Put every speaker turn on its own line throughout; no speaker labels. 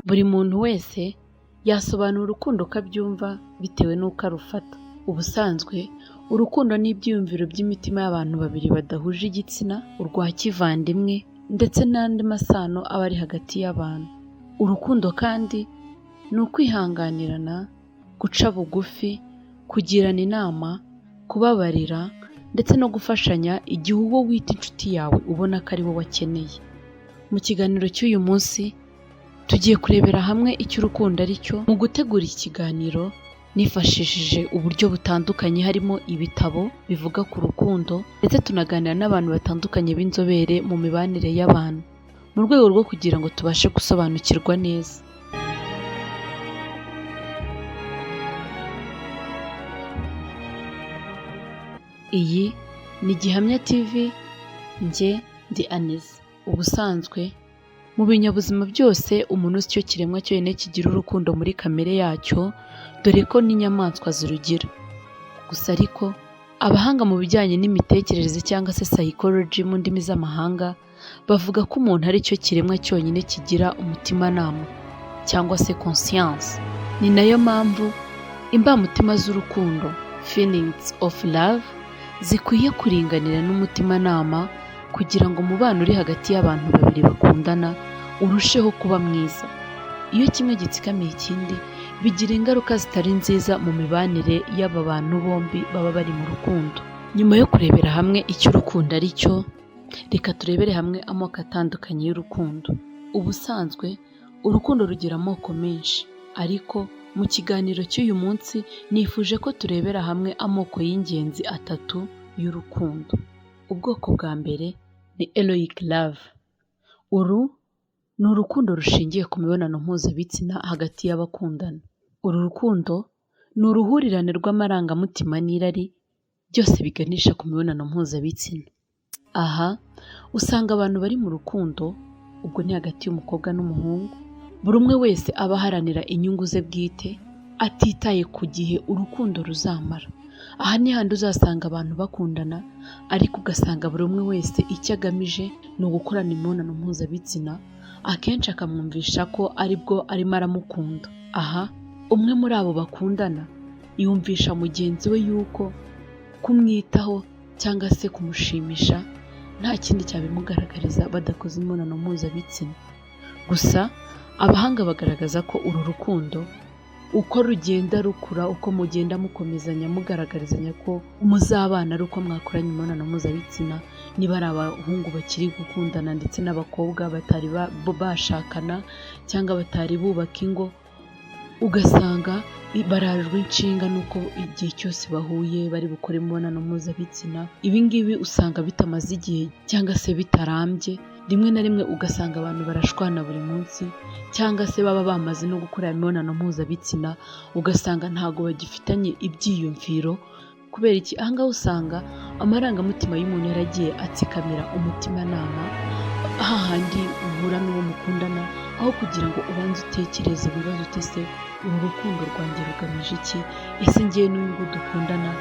Buri muntu wese yasobanura urukundo uko abyumva bitewe n'uko arufata. Ubusanzwe urukundo ni ibyiyumviro by'imitima y'abantu babiri badahuje igitsina, urwa kivandimwe ndetse n'andi masano aba ari hagati y'abantu. Urukundo kandi ni ukwihanganirana, guca bugufi, kugirana inama, kubabarira ndetse no gufashanya igihe uwo wita inshuti yawe ubona ko ari wowe akeneye. Mu kiganiro cy'uyu munsi tugiye kurebera hamwe icyo urukundo ari cyo. Mu gutegura iki kiganiro nifashishije uburyo butandukanye, harimo ibitabo bivuga ku rukundo ndetse tunaganira n'abantu batandukanye b'inzobere mu mibanire y'abantu, mu rwego rwo kugira ngo tubashe gusobanukirwa neza. Iyi ni Gihamya TV, njye ndi Aneza. Ubusanzwe mu binyabuzima byose umuntu si cyo kiremwa cyonyine kigira urukundo muri kamere yacyo, dore ko n'inyamaswa zirugira. Gusa ariko abahanga mu bijyanye n'imitekerereze cyangwa se psychology mu ndimi z'amahanga bavuga ko umuntu ari cyo kiremwa cyonyine kigira umutimanama cyangwa se conscience. Ni nayo mpamvu imbamutima z'urukundo, feelings of love, zikwiye kuringanira n'umutimanama kugira ngo umubano uri hagati y'abantu babiri bakundana urusheho kuba mwiza. Iyo kimwe gitsikamiye ikindi bigira ingaruka zitari nziza mu mibanire y'aba bantu bombi baba bari mu rukundo. Nyuma yo kurebera hamwe icyo urukundo ari cyo, reka turebere hamwe amoko atandukanye y'urukundo. Ubusanzwe urukundo rugira amoko menshi, ariko mu kiganiro cy'uyu munsi nifuje ko turebera hamwe amoko y'ingenzi atatu y'urukundo. Ubwoko bwa mbere ni erotic love. Uru ni urukundo rushingiye ku mibonano mpuzabitsina hagati y'abakundana. Uru rukundo ni uruhurirane rw'amarangamutima n'irari, byose biganisha ku mibonano mpuzabitsina. Aha usanga abantu bari mu rukundo, ubwo ni hagati y'umukobwa n'umuhungu, buri umwe wese aba aharanira inyungu ze bwite atitaye ku gihe urukundo ruzamara. Aha ni handi uzasanga abantu bakundana, ariko ugasanga buri umwe wese icyo agamije ni ugukorana imibonano mpuzabitsina, akenshi akamwumvisha ko aribwo arimo aramukunda. Aha umwe muri abo bakundana yumvisha mugenzi we yuko kumwitaho cyangwa se kumushimisha nta kindi cyabimugaragariza badakoze imibonano mpuzabitsina. Gusa abahanga bagaragaza ko uru rukundo uko rugenda rukura, uko mugenda mukomezanya mugaragarizanya ko muzabana ari uko mwakoranye imibonano mpuzabitsina, niba ari abahungu bakiri gukundana ndetse n'abakobwa batari bashakana cyangwa batari bubaka ingo, ugasanga barajwe inshinga nuko igihe cyose bahuye bari bukore imibonano mpuzabitsina. Ibi ngibi usanga bitamaze igihe cyangwa se bitarambye. Rimwe na rimwe ugasanga abantu barashwana buri munsi, cyangwa se baba bamaze no gukora imibonano mpuzabitsina ugasanga ntago bagifitanye ibyiyumviro. Kubera iki? Aha ngaha usanga amarangamutima y'umuntu yaragiye atsikamira umutimanama, hahandi uhura n'uwo mukundana, aho kugira ngo ubanze utekereze ibibazo uti ese uru rukundo rwanjye rugamije iki? Ese ngewe n'uyu ngo dukundana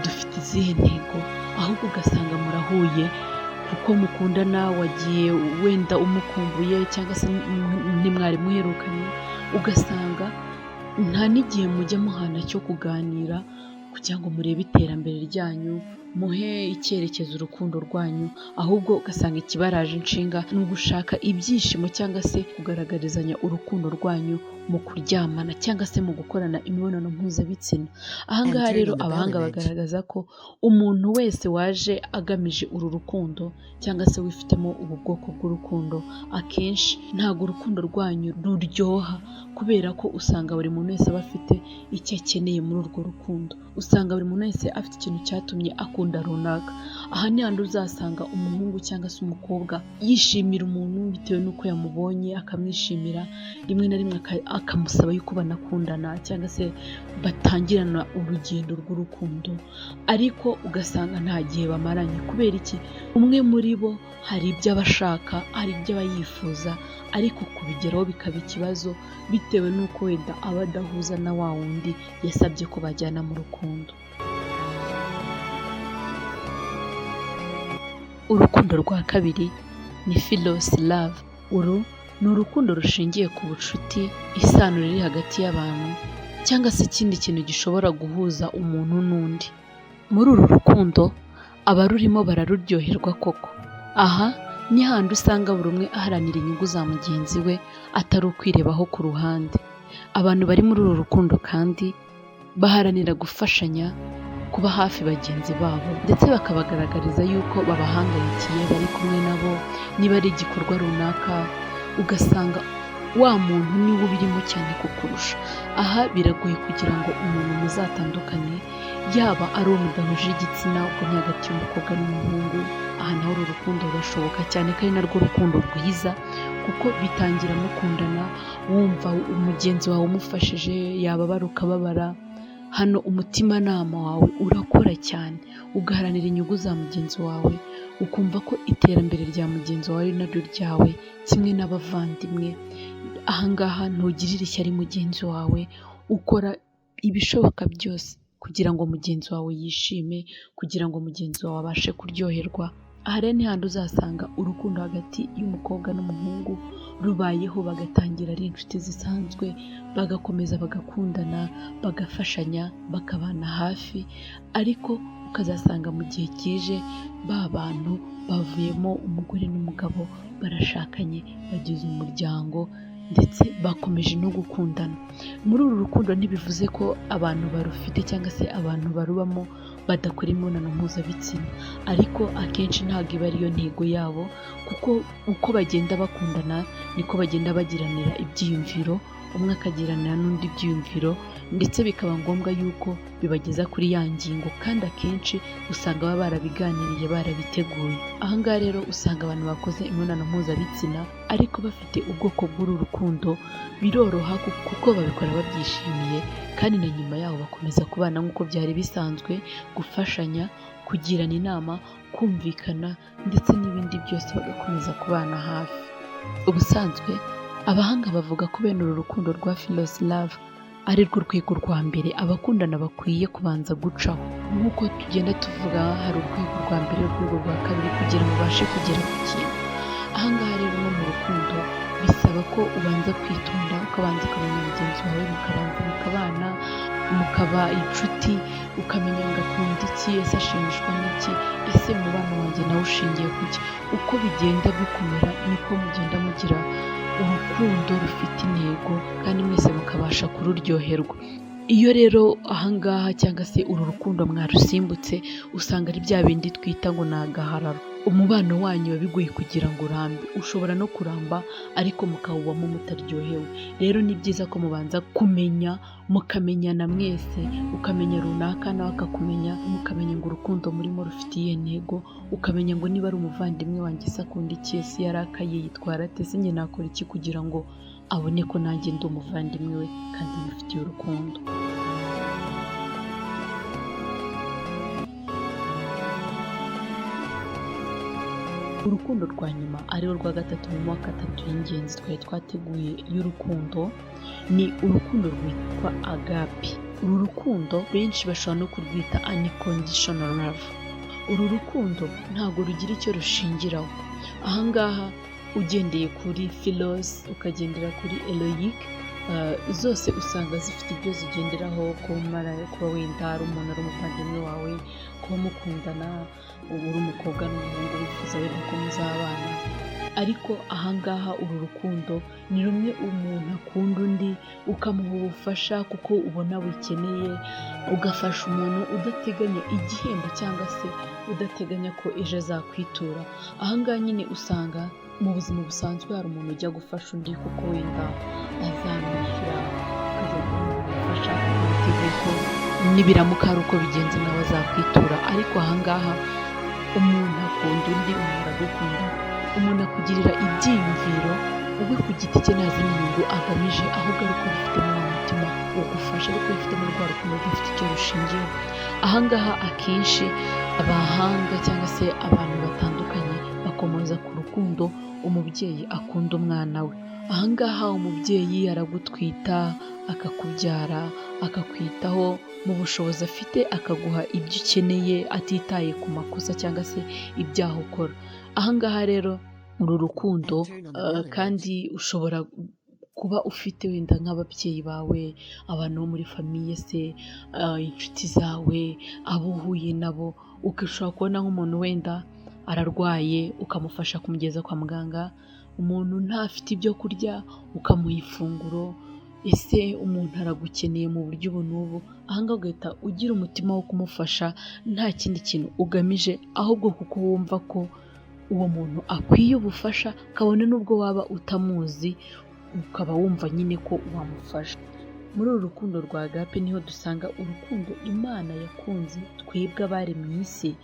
dufite izihe ntego? Ahubwo ugasanga murahuye kuko mukundana, wagiye wenda umukumbuye cyangwa se ntimwari muherukanye, ugasanga nta n'igihe mujya muhana cyo kuganira kugira ngo murebe iterambere ryanyu, muhe icyerekezo urukundo rwanyu, ahubwo ugasanga ikibaraje inshinga ni ugushaka ibyishimo cyangwa se kugaragarizanya urukundo rwanyu mu kuryamana cyangwa se mu gukorana imibonano mpuzabitsina. Aha ngaha rero abahanga bagaragaza ko umuntu wese waje agamije uru rukundo cyangwa se wifitemo ubu bwoko bw'urukundo, akenshi ntabwo urukundo rwanyu ruryoha, kubera ko usanga buri muntu wese aba afite icyo akeneye muri urwo rukundo. Usanga buri muntu wese afite ikintu cyatumye akunda runaka. Aha ni handi uzasanga umuhungu cyangwa se umukobwa yishimira umuntu bitewe n'uko yamubonye, akamwishimira, rimwe na rimwe akamusaba yuko banakundana cyangwa se batangirana urugendo rw'urukundo, ariko ugasanga nta gihe bamaranye. Kubera iki? Umwe muri bo hari ibyo aba ashaka, hari ibyo aba yifuza, ariko kubigeraho bikaba ikibazo bitewe n'uko wenda aba adahuza na wa wundi yasabye ko bajyana mu rukundo. Urukundo rwa kabiri ni philos love. Uru ni urukundo rushingiye ku bucuti, isano riri hagati y'abantu cyangwa se ikindi kintu gishobora guhuza umuntu n'undi. Muri uru rukundo abarurimo bararuryoherwa koko. Aha ni handi usanga buri umwe aharanira inyungu za mugenzi we atari ukwirebaho ku ruhande. Abantu bari muri uru rukundo kandi baharanira gufashanya, kuba hafi bagenzi babo ndetse bakabagaragariza yuko babahangayikiye, bari kumwe nabo. Niba ari igikorwa runaka ugasanga wa muntu niwe ubirimo cyane kukurusha. Aha biragoye kugira ngo umuntu muzatandukane, yaba ari uwo mudahuje igitsina, ubwo ni hagati y'umukobwa n'umuhungu. Aha naho uru rukundo rurashoboka cyane ko ari narwo rukundo rwiza, kuko bitangira mukundana wumva umugenzi wawe umufashije, yababara ukababara. Hano umutimanama wawe urakora cyane, ugaharanira inyungu za mugenzi wawe, ukumva ko iterambere rya mugenzi wawe ari naryo ryawe, kimwe n'abavandimwe. Ahangaha ntugirire ishyari mugenzi wawe, ukora ibishoboka byose kugira ngo mugenzi wawe yishime, kugira ngo mugenzi wawe abashe kuryoherwa. Aha rero ni handi uzasanga urukundo hagati y'umukobwa n'umuhungu rubayeho, bagatangira ari inshuti zisanzwe, bagakomeza bagakundana, bagafashanya, bakabana hafi. Ariko ukazasanga mu gihe kije ba bantu bavuyemo umugore n'umugabo, barashakanye, bagize umuryango ndetse bakomeje no gukundana. Muri uru rukundo ntibivuze ko abantu barufite cyangwa se abantu barubamo badakora imibonano mpuzabitsina, ariko akenshi ntabwo iba ariyo ntego yabo, kuko uko bagenda bakundana niko bagenda bagiranira ibyiyumviro, umwe akagiranira n'undi ibyiyumviro, ndetse bikaba ngombwa yuko bibageza kuri ya ngingo, kandi akenshi usanga baba barabiganiriye, barabiteguye. Aha ngaha rero usanga abantu bakoze imibonano mpuzabitsina ariko bafite ubwoko bw'uru rukundo, biroroha kuko babikora babyishimiye, kandi na nyuma yaho bakomeza kubana nk'uko byari bisanzwe, gufashanya, kugirana inama, kumvikana ndetse n'ibindi byose, bagakomeza kubana hafi. Ubusanzwe abahanga bavuga ko bene uru rukundo rwa Philos Love ari rwo rwego rwa mbere abakundana bakwiye kubanza gucaho. Nk'uko tugenda tuvuga, hari urwego rwa mbere, urwego rwa kabiri, kugira ngo ubashe kugera ku kintu. Aha ngaha rero no mu rukundo bisaba ko ubanza kwitonda, ukabanza ukamenya mugenzi wawe, mukabanza mukabana, mukaba inshuti, ukamenya ngo akunda iki, ese ashimishwa n'iki, ese umubano wanjye nawe ushingiye ku ki. Uko bigenda bikomera niko mugenda mugira urukundo rufite intego, kandi mwese mukabasha kururyoherwa. Iyo rero ahangaha cyangwa se uru rukundo mwarusimbutse, usanga ari bya bindi twita ngo ni agahararo. Umubano wanyu biba bigoye kugira ngo urambe, ushobora no kuramba ariko mukawubamo mutaryohewe. Rero ni byiza ko mubanza kumenya, mukamenyana mwese, ukamenya runaka nawe akakumenya, mukamenya ngo urukundo murimo rufite iyihe ntego, ukamenya ngo niba ari umuvandimwe wanjye se akunda iki, ese yarakaye yitwara ate, ese njye nakora iki kugira ngo abone ko nanjye ndi umuvandimwe we kandi mufitiye urukundo. Urukundo rwa nyuma ari rwo rwa gatatu mu moko atatu y'ingenzi twari twateguye y'urukundo, ni urukundo rwitwa agape. Uru rukundo benshi bashobora no kurwita unconditional love. Uru rukundo ntabwo rugira icyo rushingiraho. Ahangaha ugendeye kuri Philos, ukagendera kuri Eloic, zose usanga zifite ibyo zigenderaho, kuba wenda ari umuntu ari umuvandimwe wawe, kuba mukundana, uri umukobwa n'umuhungu wifuza wenda ko muzabana. Ariko ahangaha uru rukundo ni rumwe umuntu akunda undi, ukamuha ubufasha kuko ubona bukeneye, ugafasha umuntu udateganya igihembo cyangwa se udateganya ko ejo azakwitura. Ahangaha nyine usanga mu buzima busanzwe hari umuntu ujya gufasha undi kuko wenda azamwishyura, akajya kumufasha, biteguye ko nibiramuka ari uko bigenze nawe azakwitura. Ariko ahangaha umuntu akunda undi, umuntu aragukunda, umuntu akugirira ibyiyumviro, wowe ku giti cye nta zindi nyungu agamije, ahubwo ari uko bifitemo wa mutima ugufasha, ariko bifitemo rwa rukundo rudafite icyo rushingiyeho. Ahangaha akenshi abahanga cyangwa se abantu batandukanye bakomeza ku rukundo umubyeyi akunda umwana we. Ahangaha umubyeyi aragutwita, akakubyara, akakwitaho mu bushobozi afite, akaguha ibyo ukeneye atitaye ku makosa cyangwa se ibyaha ukora. Ahangaha rero uru rukundo kandi ushobora kuba ufite wenda nk'ababyeyi bawe, abantu bo muri famiye se, inshuti zawe, abo uhuye nabo, ushobora kubona nk'umuntu wenda ararwaye ukamufasha kumugeza kwa muganga, umuntu ntafite ibyo kurya ukamuha ifunguro, ese umuntu aragukeneye mu buryo ubu n'ubu, aha ngaha ugahita ugira umutima wo kumufasha nta kindi kintu ugamije, ahubwo kuko wumva ko uwo muntu akwiye ubufasha, kabone n'ubwo waba utamuzi, ukaba wumva nyine ko wamufasha. Muri uru rukundo rwa agape niho dusanga urukundo Imana yakunze twebwe abari mu isi,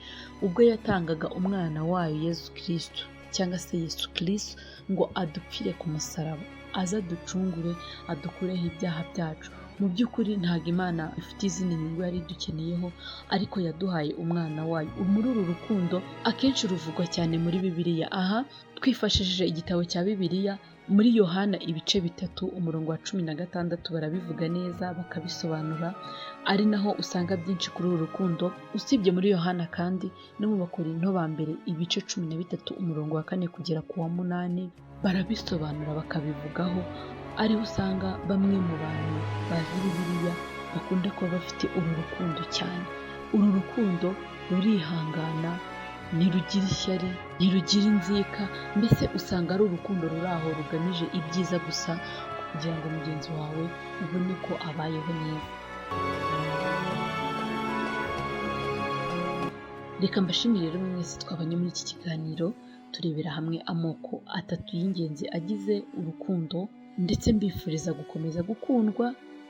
ubwo yatangaga umwana wayo Yesu Kristo cyangwa se Yesu Kristo ngo adupfire ku musaraba, aza aducungure, adukureho ibyaha byacu. Mu by'ukuri ntabwo Imana ifite izindi nyungu yari idukeneyeho, ariko yaduhaye umwana wayo. Muri uru rukundo akenshi ruvugwa cyane muri Bibiliya. Aha twifashishije igitabo cya Bibiliya muri Yohana ibice 3 umurongo wa 16 barabivuga neza bakabisobanura, ari naho usanga byinshi kuri uru rukundo. Usibye muri Yohana kandi no mu Bakorinto ba mbere ibice 13 umurongo wa 4 kugera ku wa 8 barabisobanura bakabivugaho, ariho usanga bamwe mu bantu bazi Bibiliya bakunda kuba bafite uru rukundo cyane. Uru rukundo rurihangana, ntirugira ishyari, ntirugira inzika, mbese usanga ari urukundo ruri aho rugamije ibyiza gusa kugira ngo mugenzi wawe ubone ko abayeho neza. Reka mbashimire rero mwese twabanye muri iki kiganiro, turebera hamwe amoko 3 y'ingenzi agize urukundo, ndetse mbifuriza gukomeza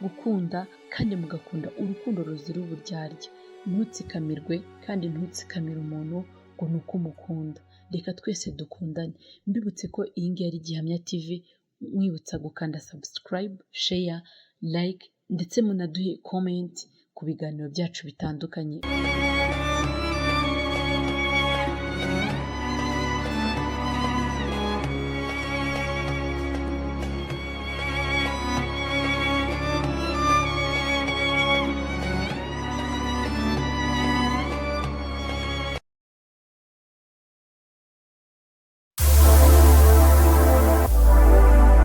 gukunda kandi mugakunda urukundo ruzira uburyarya. Ntutsikamirwe kandi ntutsikamire umuntu ngo nuko umukunda. Reka twese dukundane. Mbibutse ko iyi ngiyi ari Gihamya TV, mwibutsa gukanda subscribe, share, like ndetse munaduhe comment ku biganiro byacu bitandukanye.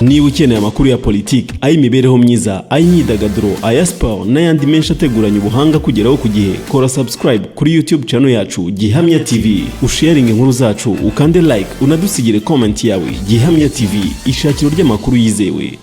Niba ukeneye amakuru ya politiki, ay'imibereho myiza, ay'imyidagaduro, aya siporo n'ayandi menshi ateguranye ubuhanga kugeraho ku gihe, kora subscribe kuri YouTube channel yacu Gihamya TV, usharing inkuru zacu, ukande like, unadusigire comment yawe. Gihamya TV, ishakiro ry'amakuru yizewe.